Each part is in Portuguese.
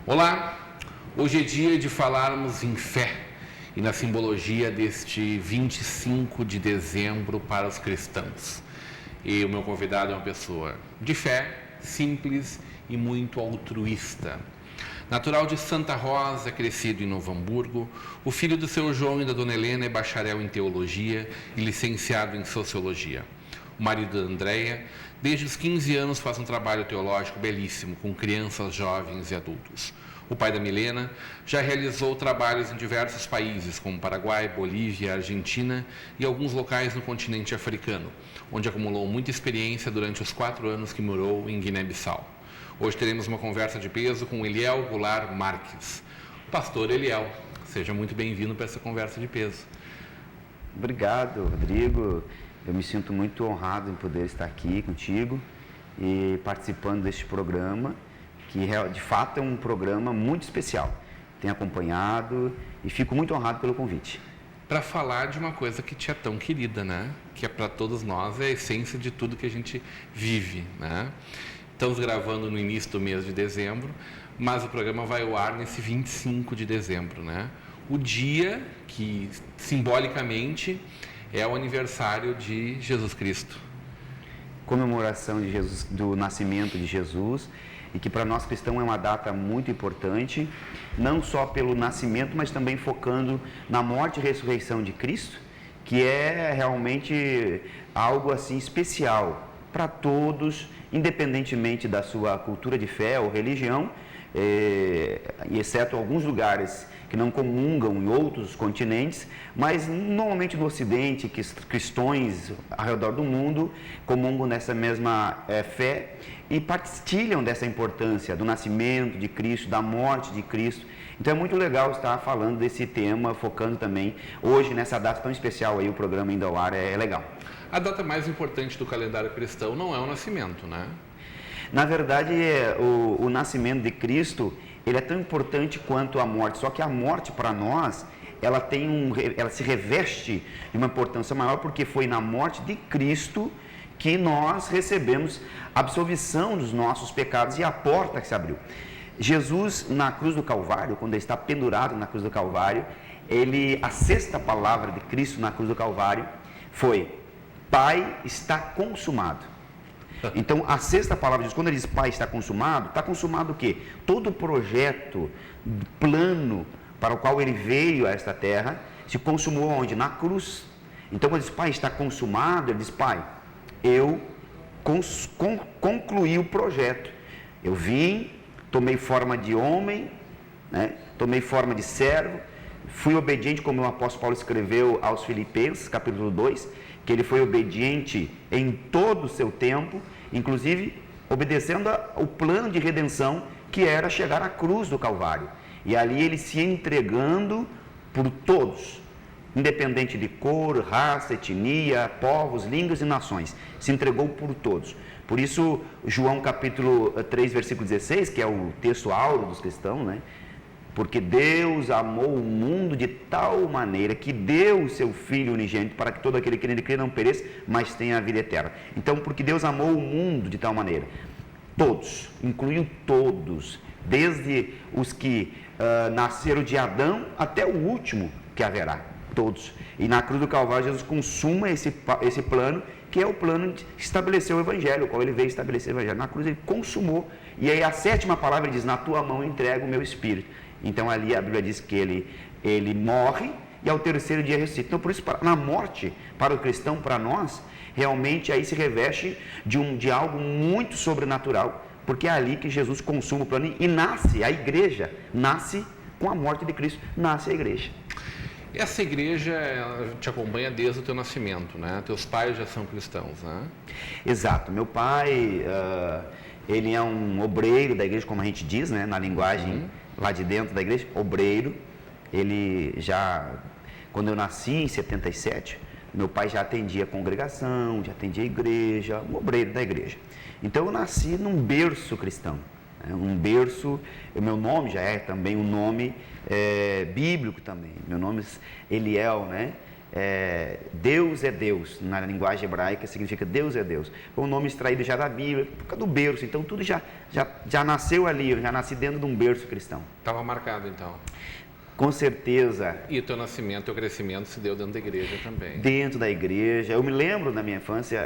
Olá, hoje é dia de falarmos em fé e na simbologia deste 25 de dezembro para os cristãos. E o meu convidado é uma pessoa de fé, simples e muito altruísta. Natural de Santa Rosa, crescido em Novo Hamburgo, o filho do seu João e da dona Helena é bacharel em teologia e licenciado em sociologia. O marido da Andréia, desde os 15 anos, faz um trabalho teológico belíssimo com crianças, jovens e adultos. O pai da Milena já realizou trabalhos em diversos países, como Paraguai, Bolívia, Argentina e alguns locais no continente africano, onde acumulou muita experiência durante os 4 anos que morou em Guiné-Bissau. Hoje teremos uma conversa de peso com Eliel Goulart Marques. Pastor Eliel, seja muito bem-vindo para essa conversa de peso. Obrigado, Rodrigo. Eu me sinto muito honrado em poder estar aqui contigo e participando deste programa, que de fato é um programa muito especial. Tenho acompanhado e fico muito honrado pelo convite. Para falar de uma coisa que te é tão querida, né? Que é para todos nós, é a essência de tudo que a gente vive, né? Estamos gravando no início do mês de dezembro, mas o programa vai ao ar nesse 25 de dezembro, né? O dia que, simbolicamente, é o aniversário de Jesus Cristo. Comemoração de Jesus, do nascimento de Jesus, e que para nós cristãos é uma data muito importante, não só pelo nascimento, mas também focando na morte e ressurreição de Cristo, que é realmente algo assim especial para todos, independentemente da sua cultura de fé ou religião, e exceto alguns lugares que não comungam em outros continentes, mas normalmente no Ocidente, que cristãos ao redor do mundo comungam nessa mesma fé e partilham dessa importância do nascimento de Cristo, da morte de Cristo. Então é muito legal estar falando desse tema, focando também hoje nessa data tão especial aí, o programa indo ao ar é legal. A data mais importante do calendário cristão não é o nascimento, né? Na verdade, o nascimento de Cristo, ele é tão importante quanto a morte, só que a morte para nós, ela se reveste de uma importância maior, porque foi na morte de Cristo que nós recebemos a absolvição dos nossos pecados e a porta que se abriu. Jesus, na cruz do Calvário, quando ele está pendurado na cruz do Calvário, a sexta palavra de Cristo na cruz do Calvário foi: Pai, está consumado. Então, a sexta palavra de Deus, quando ele diz Pai, está consumado o quê? Todo o projeto, plano para o qual ele veio a esta terra, se consumou onde? Na cruz. Então, quando ele diz Pai, está consumado, ele diz Pai, eu concluí o projeto. Eu vim, tomei forma de homem, né? Tomei forma de servo, fui obediente, como o apóstolo Paulo escreveu aos Filipenses, capítulo 2, que ele foi obediente em todo o seu tempo, inclusive obedecendo ao plano de redenção, que era chegar à cruz do Calvário. E ali ele se entregando por todos, independente de cor, raça, etnia, povos, línguas e nações. Se entregou por todos. Por isso, João capítulo 3, versículo 16, que é o texto áureo dos cristãos, né? Porque Deus amou o mundo de tal maneira que deu o seu Filho unigênito para que todo aquele que nele crê não pereça, mas tenha a vida eterna. Então, porque Deus amou o mundo de tal maneira, todos, incluiu todos, desde os que nasceram de Adão até o último que haverá, todos. E na cruz do Calvário, Jesus consuma esse plano, que é o plano que estabeleceu o Evangelho, o qual ele veio estabelecer o Evangelho. Na cruz ele consumou, e aí a sétima palavra diz: na tua mão eu entrego o meu espírito. Então ali a Bíblia diz que ele morre e ao terceiro dia ressuscita. Então por isso, na morte, para o cristão, para nós, realmente aí se reveste de algo muito sobrenatural, porque é ali que Jesus consuma o plano e nasce a igreja, nasce com a morte de Cristo, nasce a igreja. Essa igreja te acompanha desde o teu nascimento, né? Teus pais já são cristãos, né? Exato. Meu pai, ele é um obreiro da igreja, como a gente diz, né? Na linguagem lá de dentro da igreja, obreiro. Ele já, quando eu nasci em 77, Meu pai já atendia a congregação, já atendia a igreja, um obreiro da igreja. Então eu nasci num berço cristão, né? Um berço, o meu nome já é também um nome bíblico também. Meu nome é Eliel, né? Deus é Deus, na linguagem hebraica significa Deus é Deus. Foi um nome extraído já da Bíblia, por causa do berço. Então tudo já nasceu ali, eu já nasci dentro de um berço cristão. Estava marcado então. Com certeza. E o teu nascimento, teu crescimento se deu dentro da igreja também. Dentro da igreja. Eu me lembro na minha infância,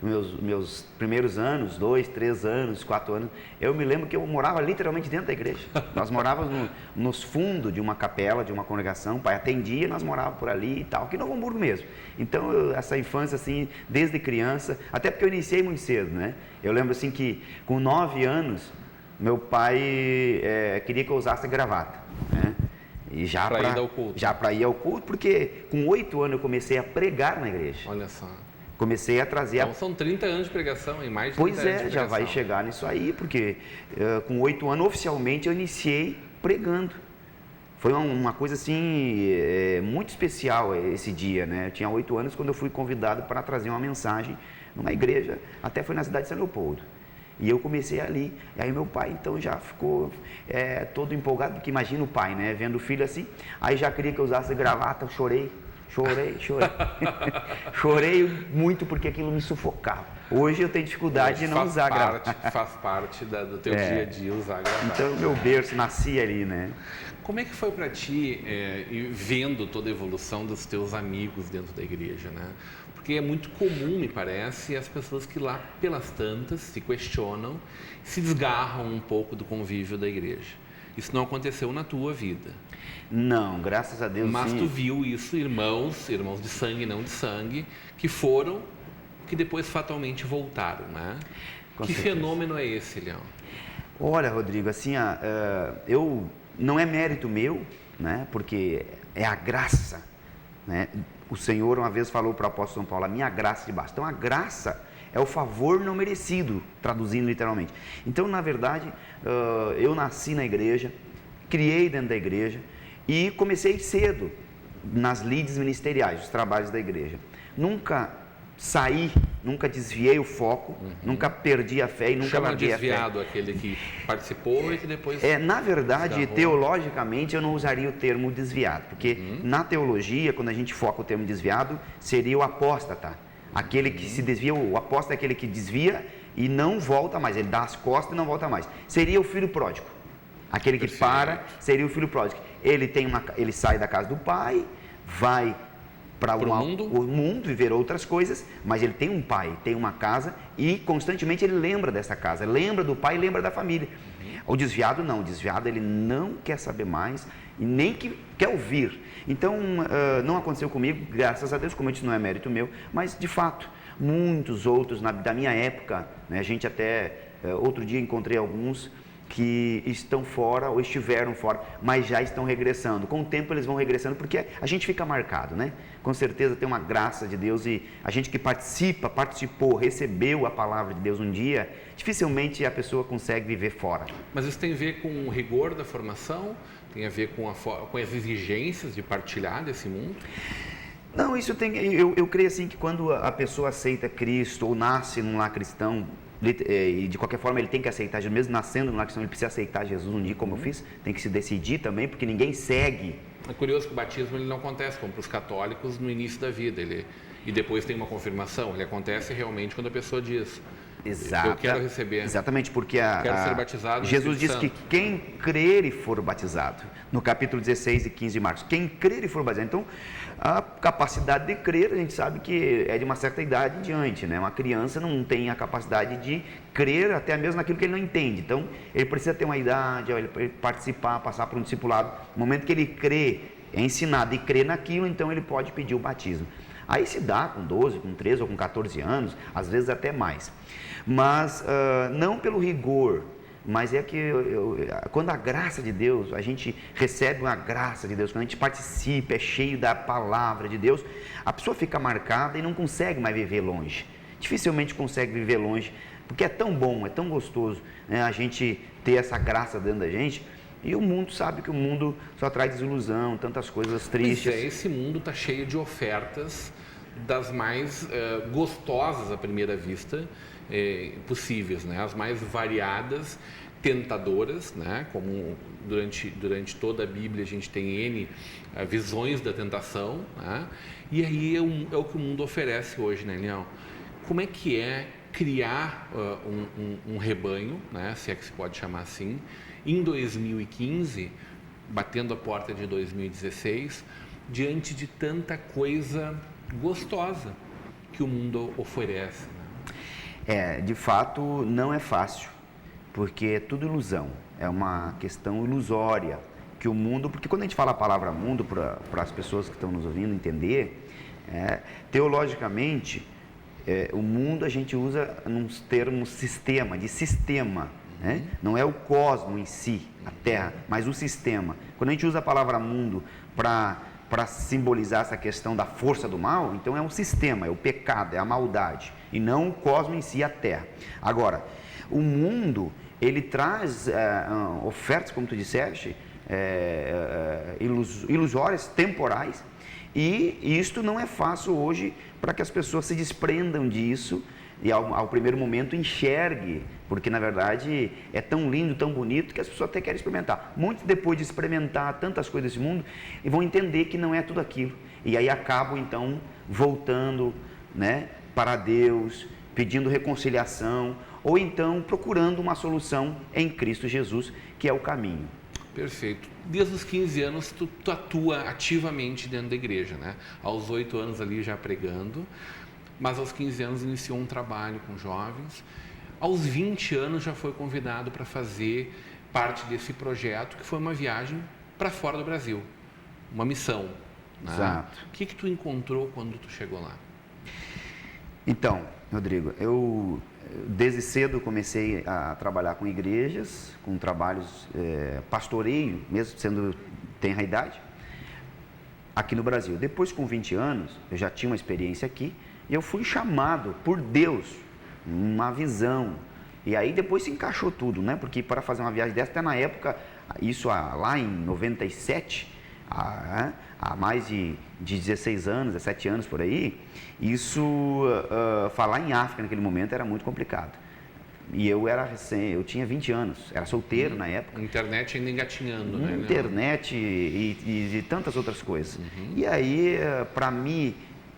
meus primeiros anos, 2, 3 anos, 4 anos, eu me lembro que eu morava literalmente dentro da igreja. Nós morávamos nos fundos de uma capela, de uma congregação, o pai atendia, nós morávamos por ali e tal, aqui em Novo Hamburgo mesmo. Então, essa infância, assim, desde criança, até porque eu iniciei muito cedo, né? Eu lembro, assim, que com 9 anos, meu pai queria que eu usasse gravata, né? E já para ir ao culto. Já para ir ao culto, porque com 8 anos eu comecei a pregar na igreja. Olha só. Comecei a trazer... Então são 30 anos de pregação, em mais de 30 anos de pregação. Pois é, já vai chegar nisso aí, porque com 8 anos oficialmente eu iniciei pregando. Foi uma coisa assim, muito especial esse dia, né? Eu tinha 8 anos quando eu fui convidado para trazer uma mensagem numa igreja, até foi na cidade de São Leopoldo. E eu comecei ali, e aí meu pai então já ficou todo empolgado, porque imagina o pai, né, vendo o filho assim, aí já queria que eu usasse gravata, eu chorei. Chorei muito porque aquilo me sufocava. Hoje eu tenho dificuldade de não usar gravata. Faz parte do teu dia a dia usar gravata. Então meu berço nascia ali, né. Como é que foi para ti, vendo toda a evolução dos teus amigos dentro da igreja, né? Porque é muito comum, me parece, as pessoas que lá pelas tantas se questionam, se desgarram um pouco do convívio da igreja. Isso não aconteceu na tua vida. Não, graças a Deus. Mas sim. Tu viu isso, irmãos de sangue, não de sangue, que foram, que depois fatalmente voltaram, né? Com que certeza. Fenômeno é esse, Leão? Olha, Rodrigo, assim, não é mérito meu, né? Porque é a graça, né? O Senhor uma vez falou para o apóstolo São Paulo, a minha graça te basta. Então a graça é o favor não merecido, traduzindo literalmente. Então, na verdade, eu nasci na igreja, criei dentro da igreja e comecei cedo nas lides ministeriais, os trabalhos da igreja. Nunca saí, nunca desviei o foco, nunca perdi a fé e nunca larguei a fé. Desviado aquele que participou e que depois... Na verdade, teologicamente, eu não usaria o termo desviado, porque na teologia, quando a gente foca o termo desviado, seria o apóstata. Aquele que se desvia, o apóstata é aquele que desvia e não volta mais, ele dá as costas e não volta mais. Seria o filho pródigo. Aquele que para, seria o filho pródigo. Ele sai da casa do pai, vai para o mundo, viver outras coisas, mas ele tem um pai, tem uma casa e constantemente ele lembra dessa casa, lembra do pai, lembra da família. O desviado não, o desviado ele não quer saber mais e nem quer ouvir. Então, não aconteceu comigo, graças a Deus, como eu disse, não é mérito meu, mas de fato, muitos outros da minha época, né, a gente até, outro dia encontrei alguns que estão fora ou estiveram fora, mas já estão regressando. Com o tempo eles vão regressando, porque a gente fica marcado, né? Com certeza tem uma graça de Deus e a gente que participou, recebeu a palavra de Deus um dia, dificilmente a pessoa consegue viver fora. Mas isso tem a ver com o rigor da formação? Tem a ver com as exigências de partilhar desse mundo? Não, isso tem... Eu creio assim que quando a pessoa aceita Cristo ou nasce num lar cristão, e de qualquer forma ele tem que aceitar, mesmo nascendo numa questão, ele precisa aceitar Jesus um dia, como eu fiz, tem que se decidir também, porque ninguém segue. É curioso que o batismo ele não acontece como para os católicos no início da vida, e depois tem uma confirmação, ele acontece realmente quando a pessoa diz, eu quero receber. Exatamente, porque quero ser batizado. Jesus diz que quem crer e for batizado, no capítulo 16 e 15 de Marcos, quem crer e for batizado, então a capacidade de crer, a gente sabe que é de uma certa idade em diante, né? Uma criança não tem a capacidade de crer até mesmo naquilo que ele não entende, então ele precisa ter uma idade, ele participar, passar por um discipulado, no momento que ele crê, é ensinado e crê naquilo, então ele pode pedir o batismo. Aí se dá com 12, com 13 ou com 14 anos, às vezes até mais, mas não pelo rigor, mas é que quando a graça de Deus, a gente recebe uma graça de Deus, quando a gente participa, é cheio da palavra de Deus, a pessoa fica marcada e não consegue mais viver longe, dificilmente consegue viver longe, porque é tão bom, é tão gostoso, né, a gente ter essa graça dentro da gente, E o mundo sabe que o mundo só traz desilusão, tantas coisas tristes. Pois é, esse mundo está cheio de ofertas das mais gostosas à primeira vista possíveis, né? As mais variadas, tentadoras, né? Como durante toda a Bíblia a gente tem N visões da tentação, né? E aí é o que o mundo oferece hoje, né, Leão? Como é que é criar um rebanho, né? Se é que se pode chamar assim, em 2015, batendo a porta de 2016, diante de tanta coisa gostosa que o mundo oferece, né? De fato, não é fácil, porque é tudo ilusão, é uma questão ilusória que o mundo, porque quando a gente fala a palavra mundo para as pessoas que estão nos ouvindo entender, teologicamente, o mundo a gente usa num termo sistema, de sistema, né? Não é o cosmos em si, a Terra, mas o sistema. Quando a gente usa a palavra mundo para simbolizar essa questão da força do mal, então é um sistema, é o pecado, é a maldade, e não o cosmos em si, a Terra. Agora, o mundo, ele traz ofertas, como tu disseste, ilusórias, temporais, e isto não é fácil hoje para que as pessoas se desprendam disso e ao primeiro momento enxergue, porque na verdade é tão lindo, tão bonito que as pessoas até querem experimentar. Muitos depois de experimentar tantas coisas desse mundo, vão entender que não é tudo aquilo. E aí acabam então voltando, né, para Deus, pedindo reconciliação, ou então procurando uma solução em Cristo Jesus, que é o caminho. Perfeito. Desde os 15 anos, tu atua ativamente dentro da igreja, né? Aos 8 anos ali já pregando, mas aos 15 anos iniciou um trabalho com jovens. Aos 20 anos já foi convidado para fazer parte desse projeto, que foi uma viagem para fora do Brasil, uma missão, né? Exato. O que tu encontrou quando tu chegou lá? Então, Rodrigo, eu desde cedo comecei a trabalhar com igrejas, com trabalhos pastoreio, mesmo sendo tenra idade, aqui no Brasil. Depois, com 20 anos, eu já tinha uma experiência aqui e eu fui chamado por Deus, uma visão. E aí depois se encaixou tudo, né? Porque para fazer uma viagem dessa, até na época, isso lá em 97, há mais de 16 anos, 17 anos por aí, isso, falar em África naquele momento era muito complicado. E eu tinha 20 anos, era solteiro na época. Internet ainda engatinhando, né? Internet e tantas outras coisas. E aí, para mim,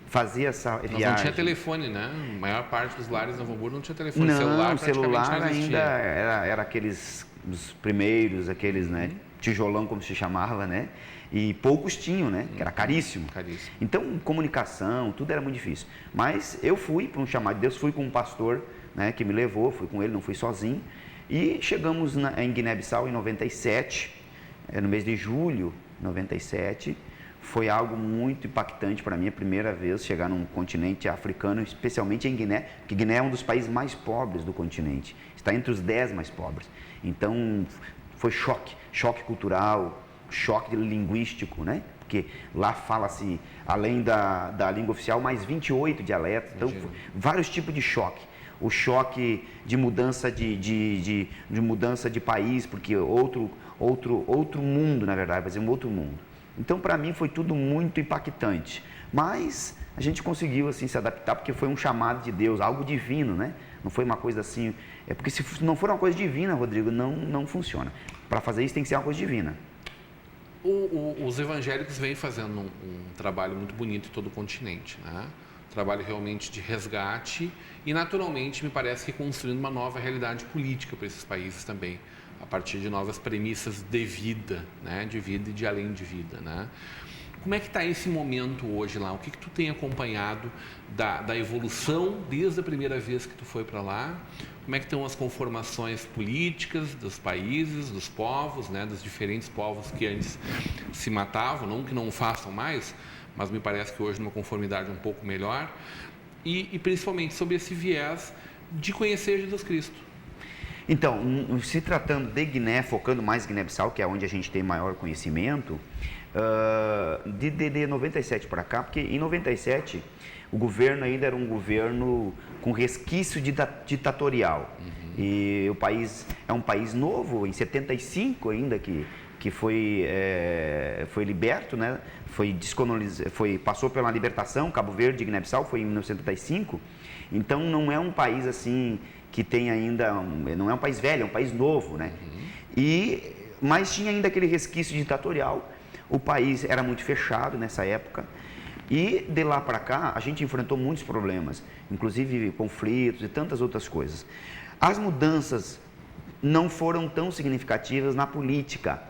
fazer essa viagem... Mas não tinha telefone, né? A maior parte dos lares na Novo Hamburgo não tinha telefone. Não, celular não ainda era aqueles, os primeiros, aqueles, né? Tijolão, como se chamava, né? E poucos tinham, né? Que era caríssimo. Caríssimo. Então, comunicação, tudo era muito difícil. Mas eu fui para um chamado de Deus, fui com um pastor, né, que me levou, fui com ele, não fui sozinho. E chegamos em Guiné-Bissau em 97, no mês de julho de 97. Foi algo muito impactante para mim, a primeira vez chegar num continente africano, especialmente em Guiné, porque Guiné é um dos países mais pobres do continente, está entre os 10 mais pobres. Então, foi choque cultural, choque linguístico, né? Porque lá fala-se, além da língua oficial, mais 28 dialetos, então vários tipos de choque. O choque de mudança de mudança de país, porque outro mundo, na verdade, vai ser um outro mundo. Então, para mim, foi tudo muito impactante. Mas a gente conseguiu assim se adaptar, porque foi um chamado de Deus, algo divino, né? Não foi uma coisa assim... porque se não for uma coisa divina, Rodrigo, não funciona. Para fazer isso tem que ser uma coisa divina. Os evangélicos vêm fazendo um trabalho muito bonito em todo o continente, né? Trabalho realmente de resgate e, naturalmente, me parece que construindo uma nova realidade política para esses países também, a partir de novas premissas de vida, né? De vida e de além de vida, né? Como é que está esse momento hoje lá? O que tu tem acompanhado da evolução desde a primeira vez que tu foi para lá? Como é que estão as conformações políticas dos países, dos povos, né? Dos diferentes povos que antes se matavam, não que não o façam mais, mas me parece que hoje numa conformidade um pouco melhor. E principalmente sobre esse viés de conhecer Jesus Cristo. Então, se tratando de Guiné, focando mais em Guiné-Bissau, que é onde a gente tem maior conhecimento, de 97 para cá, porque em 97 o governo ainda era um governo com resquício ditatorial. E o país é um país novo, em 75 ainda que foi liberto, né? Passou pela libertação, Cabo Verde e Guiné-Bissau, foi em 1975. Então não é um país assim que tem ainda, não é um país velho, é um país novo, né? Mas tinha ainda aquele resquício ditatorial. O país era muito fechado nessa época. E de lá para cá, a gente enfrentou muitos problemas, inclusive conflitos e tantas outras coisas. As mudanças não foram tão significativas na política.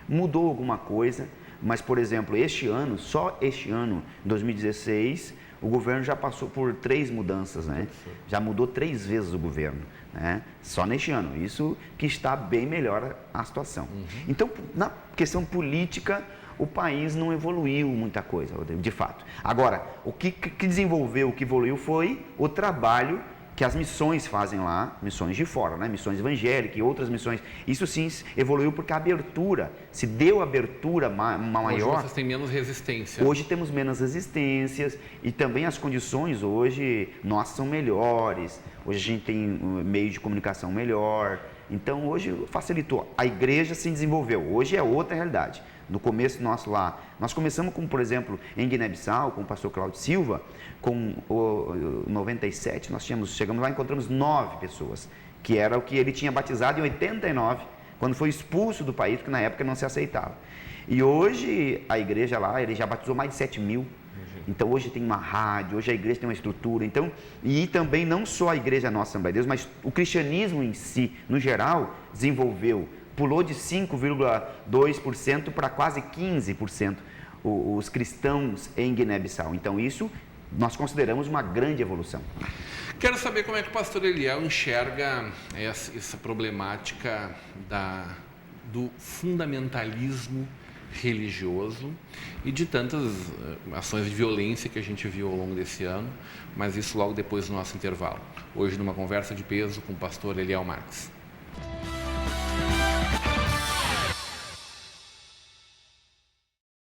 Mudou alguma coisa, mas, por exemplo, só este ano, 2016, o governo já passou por 3 mudanças, né? Já mudou 3 vezes o governo, né? Só neste ano. Isso que está bem melhor a situação. Então, na questão política, o país não evoluiu muita coisa, de fato. Agora, o que desenvolveu, o que evoluiu foi o trabalho que as missões fazem lá, missões de fora, né? Missões evangélicas e outras missões. Isso sim evoluiu porque a abertura, se deu abertura maior. Hoje vocês têm menos resistência. Hoje temos menos resistências e também as condições hoje nossas são melhores. Hoje a gente tem um meio de comunicação melhor. Então hoje facilitou. A igreja se desenvolveu. Hoje é outra realidade. No começo nosso lá, nós começamos com, por exemplo, em Guiné-Bissau, com o pastor Cláudio Silva, com o 97, chegamos lá e encontramos 9 pessoas, que era o que ele tinha batizado em 89, quando foi expulso do país, porque na época não se aceitava. E hoje a igreja lá, ele já batizou mais de 7 mil. Então hoje tem uma rádio, hoje a igreja tem uma estrutura. Então, e também não só a igreja nossa Assembleia de Deus, mas o cristianismo em si, no geral, pulou de 5,2% para quase 15% os cristãos em Guiné-Bissau. Então isso nós consideramos uma grande evolução. Quero saber como é que o pastor Eliel enxerga essa problemática do fundamentalismo religioso e de tantas ações de violência que a gente viu ao longo desse ano, mas isso logo depois do nosso intervalo. Hoje numa conversa de peso com o pastor Eliel Marques.